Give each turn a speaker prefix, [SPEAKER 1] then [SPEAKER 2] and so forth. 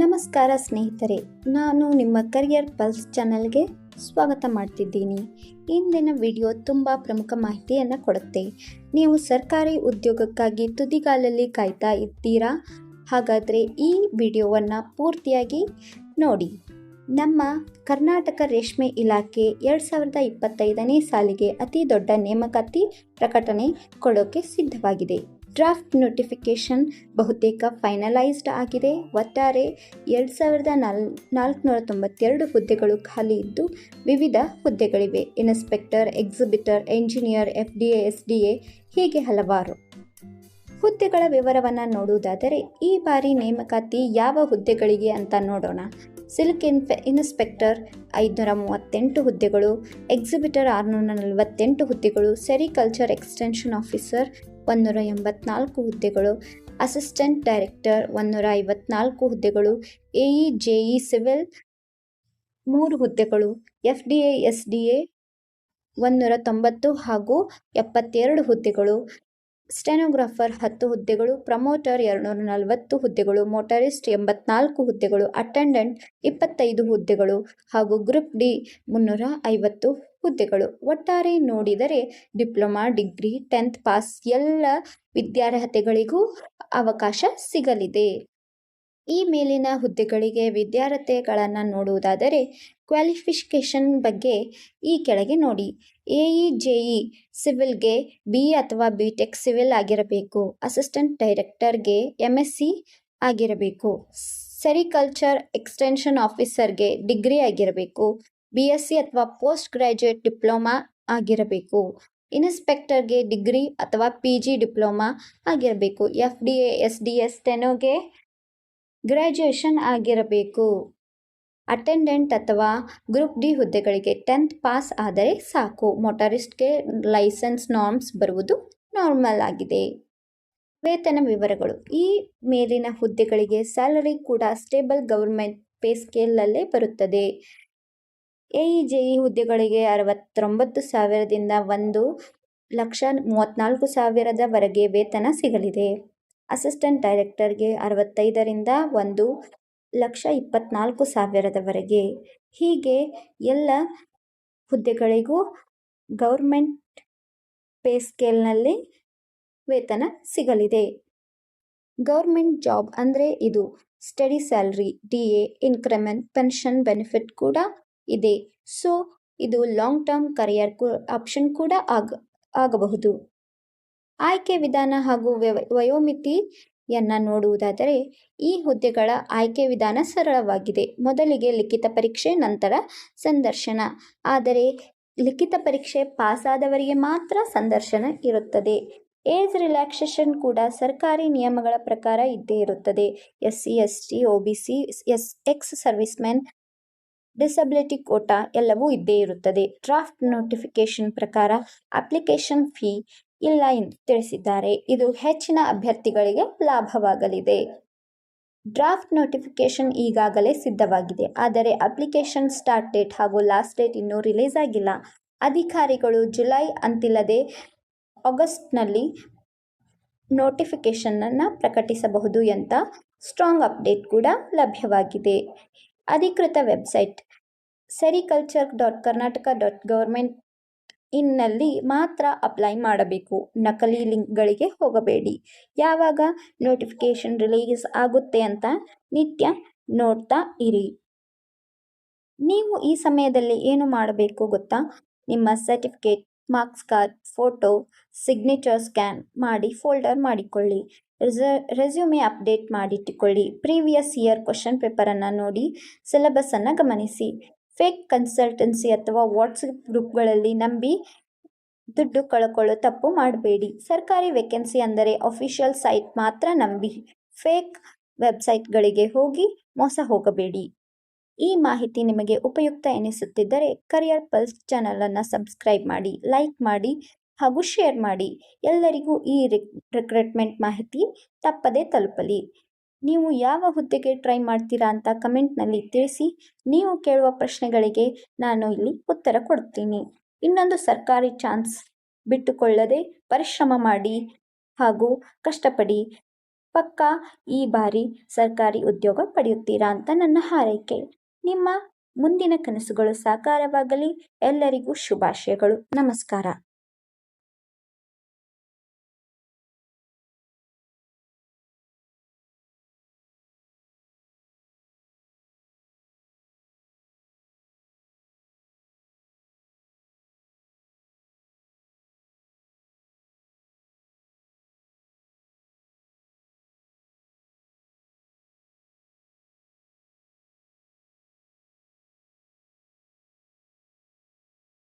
[SPEAKER 1] ನಮಸ್ಕಾರ ಸ್ನೇಹಿತರೆ, ನಾನು ನಿಮ್ಮ ಕರಿಯರ್ ಪಲ್ಸ್ ಚಾನಲ್ಗೆ ಸ್ವಾಗತ ಮಾಡ್ತಿದ್ದೀನಿ. ಇಂದಿನ ವಿಡಿಯೋ ತುಂಬ ಪ್ರಮುಖ ಮಾಹಿತಿಯನ್ನು ಕೊಡುತ್ತೆ. ನೀವು ಸರ್ಕಾರಿ ಉದ್ಯೋಗಕ್ಕಾಗಿ ತುದಿಗಾಲಲ್ಲಿ ಕಾಯ್ತಾ ಇದ್ದೀರಾ? ಹಾಗಾದರೆ ಈ ವಿಡಿಯೋವನ್ನು ಪೂರ್ತಿಯಾಗಿ ನೋಡಿ. ನಮ್ಮ ಕರ್ನಾಟಕ ರೇಷ್ಮೆ ಇಲಾಖೆ 2025ನೇ ಸಾಲಿಗೆ ಅತಿ ದೊಡ್ಡ ನೇಮಕಾತಿ ಪ್ರಕಟಣೆ ಕೊಡೋಕೆ ಸಿದ್ಧವಾಗಿದೆ. ಡ್ರಾಫ್ಟ್ ನೋಟಿಫಿಕೇಶನ್ ಬಹುತೇಕ ಫೈನಲೈಸ್ಡ್ ಆಗಿದೆ. ಒಟ್ಟಾರೆ 2492 ಹುದ್ದೆಗಳು ಖಾಲಿ ಇದ್ದು ವಿವಿಧ ಹುದ್ದೆಗಳಿವೆ. Inspector, exhibitor, engineer, FDA, SDA ಹೀಗೆ ಹಲವಾರು ಹುದ್ದೆಗಳ ವಿವರವನ್ನು ನೋಡುವುದಾದರೆ ಈ ಬಾರಿ ನೇಮಕಾತಿ ಯಾವ ಹುದ್ದೆಗಳಿಗೆ ಅಂತ ನೋಡೋಣ. ಸಿಲ್ಕ್ ಇನ್ಸ್ಪೆಕ್ಟರ್ 538 ಹುದ್ದೆಗಳು, ಎಕ್ಸಿಬಿಟರ್ 648 ಹುದ್ದೆಗಳು, ಸೆರಿಕಲ್ಚರ್ ಎಕ್ಸ್ಟೆನ್ಷನ್ ಆಫೀಸರ್ 184 ಹುದ್ದೆಗಳು, ಅಸಿಸ್ಟೆಂಟ್ ಡೈರೆಕ್ಟರ್ 154 ಹುದ್ದೆಗಳು, AE JE ಸಿವಿಲ್ 3 ಹುದ್ದೆಗಳು, FDA SDA 190 ಹಾಗೂ 72 ಹುದ್ದೆಗಳು, ಸ್ಟೆನೋಗ್ರಾಫರ್ 10 ಹುದ್ದೆಗಳು, ಪ್ರಮೋಟರ್ 240 ಹುದ್ದೆಗಳು, ಮೋಟರಿಸ್ಟ್ 84 ಹುದ್ದೆಗಳು, ಅಟೆಂಡೆಂಟ್ 25 ಹುದ್ದೆಗಳು ಹಾಗೂ ಗ್ರೂಪ್ ಡಿ 350 ಹುದ್ದೆಗಳು. ಒಟ್ಟಾರೆ ನೋಡಿದರೆ ಡಿಪ್ಲೊಮಾ, ಡಿಗ್ರಿ, 10th ಪಾಸ್ ಎಲ್ಲ ವಿದ್ಯಾರ್ಹತೆಗಳಿಗೂ ಅವಕಾಶ ಸಿಗಲಿದೆ. ಈ ಮೇಲಿನ ಹುದ್ದೆಗಳಿಗೆ ವಿದ್ಯಾರ್ಹತೆಗಳನ್ನು ನೋಡುವುದಾದರೆ ಕ್ವಾಲಿಫಿಕೇಷನ್ ಬಗ್ಗೆ ಈ ಕೆಳಗೆ ನೋಡಿ. AE JE ಸಿವಿಲ್ಗೆ BE ಅಥವಾ BTech ಸಿವಿಲ್ ಆಗಿರಬೇಕು. ಅಸಿಸ್ಟೆಂಟ್ ಡೈರೆಕ್ಟರ್ಗೆ MSc ಆಗಿರಬೇಕು. ಸೆರಿಕಲ್ಚರ್ ಎಕ್ಸ್ಟೆನ್ಷನ್ ಆಫೀಸರ್ಗೆ ಡಿಗ್ರಿ ಆಗಿರಬೇಕು. BSc ಅಥವಾ ಪೋಸ್ಟ್ ಗ್ರಾಜ್ಯುಯೇಟ್ ಡಿಪ್ಲೊಮಾ ಆಗಿರಬೇಕು. ಇನ್ಸ್ಪೆಕ್ಟರ್ಗೆ ಡಿಗ್ರಿ ಅಥವಾ PG ಡಿಪ್ಲೊಮಾ ಆಗಿರಬೇಕು. FDA SDA ಸ್ಟೆನೋಗೆ ಗ್ರ್ಯಾಜುಯೇಷನ್ ಆಗಿರಬೇಕು. ಅಟೆಂಡೆಂಟ್ ಅಥವಾ ಗ್ರೂಪ್ ಡಿ ಹುದ್ದೆಗಳಿಗೆ 10th ಪಾಸ್ ಆದರೆ ಸಾಕು. ಮೋಟರಿಸ್ಟ್ಗೆ ಲೈಸೆನ್ಸ್ ನಾರ್ಮ್ಸ್ ಬರುವುದು ನಾರ್ಮಲ್ ಆಗಿದೆ. ವೇತನ ವಿವರಗಳು. ಈ ಮೇಲಿನ ಹುದ್ದೆಗಳಿಗೆ ಸ್ಯಾಲರಿ ಕೂಡ ಸ್ಟೇಬಲ್ ಗವರ್ಮೆಂಟ್ ಪೇ ಸ್ಕೇಲಲ್ಲೇ ಬರುತ್ತದೆ. AE JE ಹುದ್ದೆಗಳಿಗೆ 69,000ದಿಂದ 1,34,000 ವರೆಗೆ ವೇತನ ಸಿಗಲಿದೆ. ಅಸಿಸ್ಟೆಂಟ್ ಡೈರೆಕ್ಟರ್ಗೆ 65ರಿಂದ 1,24,000 ವರೆಗೆ. ಹೀಗೆ ಎಲ್ಲ ಹುದ್ದೆಗಳಿಗೂ ಗೌರ್ಮೆಂಟ್ ಪೇ ಸ್ಕೇಲ್ನಲ್ಲಿ ವೇತನ ಸಿಗಲಿದೆ. ಗೌರ್ಮೆಂಟ್ ಜಾಬ್ ಅಂದರೆ ಇದು. Study salary, DA, increment, pension benefit ಕೂಡ ಇದೆ. ಸೊ ಇದು ಲಾಂಗ್ ಟರ್ಮ್ ಕರಿಯರ್ ಆಪ್ಷನ್ ಕೂಡ ಆಗಬಹುದು. ಆಯ್ಕೆ ವಿಧಾನ ಹಾಗೂ ವಯೋಮಿತಿಯನ್ನು ನೋಡುವುದಾದರೆ ಈ ಹುದ್ದೆಗಳ ಆಯ್ಕೆ ವಿಧಾನ ಸರಳವಾಗಿದೆ. ಮೊದಲಿಗೆ ಲಿಖಿತ ಪರೀಕ್ಷೆ, ನಂತರ ಸಂದರ್ಶನ. ಆದರೆ ಲಿಖಿತ ಪರೀಕ್ಷೆ ಪಾಸಾದವರಿಗೆ ಮಾತ್ರ ಸಂದರ್ಶನ ಇರುತ್ತದೆ. ಏಜ್ ರಿಲ್ಯಾಕ್ಸೇಷನ್ ಕೂಡ ಸರ್ಕಾರಿ ನಿಯಮಗಳ ಪ್ರಕಾರ ಇದ್ದೇ ಇರುತ್ತದೆ. SC, ST, OBC, ex servicemen, disability quota ಎಲ್ಲವೂ ಇದ್ದೇ ಇರುತ್ತದೆ. ಡ್ರಾಫ್ಟ್ ನೋಟಿಫಿಕೇಶನ್ ಪ್ರಕಾರ ಅಪ್ಲಿಕೇಶನ್ ಫೀ ಇಲ್ಲ ಎಂದು ತಿಳಿಸಿದ್ದಾರೆ. ಇದು ಹೆಚ್ಚಿನ ಅಭ್ಯರ್ಥಿಗಳಿಗೆ ಲಾಭವಾಗಲಿದೆ. ಡ್ರಾಫ್ಟ್ ನೋಟಿಫಿಕೇಶನ್ ಈಗಾಗಲೇ ಸಿದ್ಧವಾಗಿದೆ. ಆದರೆ ಅಪ್ಲಿಕೇಶನ್ ಸ್ಟಾರ್ಟ್ ಡೇಟ್ ಹಾಗೂ ಲಾಸ್ಟ್ ಡೇಟ್ ಇನ್ನೂ ರಿಲೀಸ್ ಆಗಿಲ್ಲ. ಅಧಿಕಾರಿಗಳು ಜುಲೈ ಅಂತಿಲ್ಲದೆ ಆಗಸ್ಟ್ನಲ್ಲಿ ನೋಟಿಫಿಕೇಶನನ್ನು ಪ್ರಕಟಿಸಬಹುದು ಅಂತ ಸ್ಟ್ರಾಂಗ್ ಅಪ್ಡೇಟ್ ಕೂಡ ಲಭ್ಯವಾಗಿದೆ. ಅಧಿಕೃತ ವೆಬ್ಸೈಟ್ sericulture.karnataka.government ಇನ್ನಲ್ಲಿ ಮಾತ್ರ ಅಪ್ಲೈ ಮಾಡಬೇಕು. ನಕಲಿ ಲಿಂಕ್ಗಳಿಗೆ ಹೋಗಬೇಡಿ. ಯಾವಾಗ ನೋಟಿಫಿಕೇಶನ್ ರಿಲೀಸ್ ಆಗುತ್ತೆ ಅಂತ ನಿತ್ಯ ನೋಡ್ತಾ ಇರಿ. ನೀವು ಈ ಸಮಯದಲ್ಲಿ ಏನು ಮಾಡಬೇಕು ಗೊತ್ತಾ? ನಿಮ್ಮ certificate, marks card, photo, signature scan ಮಾಡಿ ಫೋಲ್ಡರ್ ಮಾಡಿಕೊಳ್ಳಿ. ರೆಸ್ಯೂಮೆ ಅಪ್ಡೇಟ್ ಮಾಡಿಟ್ಟುಕೊಳ್ಳಿ. ಪ್ರೀವಿಯಸ್ ಇಯರ್ ಕ್ವಶನ್ ಪೇಪರನ್ನು ನೋಡಿ ಸಿಲೆಬಸ್ಸನ್ನು ಗಮನಿಸಿ. ಫೇಕ್ ಕನ್ಸಲ್ಟೆನ್ಸಿ ಅಥವಾ ವಾಟ್ಸಪ್ ಗ್ರೂಪ್ಗಳಲ್ಲಿ ನಂಬಿ ದುಡ್ಡು ಕಳ್ಕೊಳ್ಳೋ ತಪ್ಪು ಮಾಡಬೇಡಿ. ಸರ್ಕಾರಿ ವೇಕೆನ್ಸಿ ಅಂದರೆ ಅಫಿಷಿಯಲ್ ಸೈಟ್ ಮಾತ್ರ ನಂಬಿ. ಫೇಕ್ ವೆಬ್ಸೈಟ್ಗಳಿಗೆ ಹೋಗಿ ಮೋಸ ಹೋಗಬೇಡಿ. ಈ ಮಾಹಿತಿ ನಿಮಗೆ ಉಪಯುಕ್ತ ಎನಿಸುತ್ತಿದ್ದರೆ ಕರಿಯರ್ ಪಲ್ಸ್ ಚಾನಲನ್ನು ಸಬ್ಸ್ಕ್ರೈಬ್ ಮಾಡಿ, ಲೈಕ್ ಮಾಡಿ ಹಾಗೂ ಶೇರ್ ಮಾಡಿ. ಎಲ್ಲರಿಗೂ ಈ ರಿಕ್ರೂಟ್ಮೆಂಟ್ ಮಾಹಿತಿ ತಪ್ಪದೇ ತಲುಪಲಿ. ನೀವು ಯಾವ ಹುದ್ದೆಗೆ ಟ್ರೈ ಮಾಡ್ತೀರಾ ಅಂತ ಕಮೆಂಟ್ನಲ್ಲಿ ತಿಳಿಸಿ. ನೀವು ಕೇಳುವ ಪ್ರಶ್ನೆಗಳಿಗೆ ನಾನು ಇಲ್ಲಿ ಉತ್ತರ ಕೊಡ್ತೀನಿ. ಇನ್ನೊಂದು ಸರ್ಕಾರಿ ಚಾನ್ಸ್ ಬಿಟ್ಟುಕೊಳ್ಳದೆ ಪರಿಶ್ರಮ ಮಾಡಿ ಹಾಗೂ ಕಷ್ಟಪಡಿ. ಪಕ್ಕಾ ಈ ಬಾರಿ ಸರ್ಕಾರಿ ಉದ್ಯೋಗ ಪಡೆಯುತ್ತೀರಾ ಅಂತ ನನ್ನ ಹಾರೈಕೆ. ನಿಮ್ಮ ಮುಂದಿನ ಕನಸುಗಳು ಸಾಕಾರವಾಗಲಿ. ಎಲ್ಲರಿಗೂ ಶುಭಾಶಯಗಳು. ನಮಸ್ಕಾರ.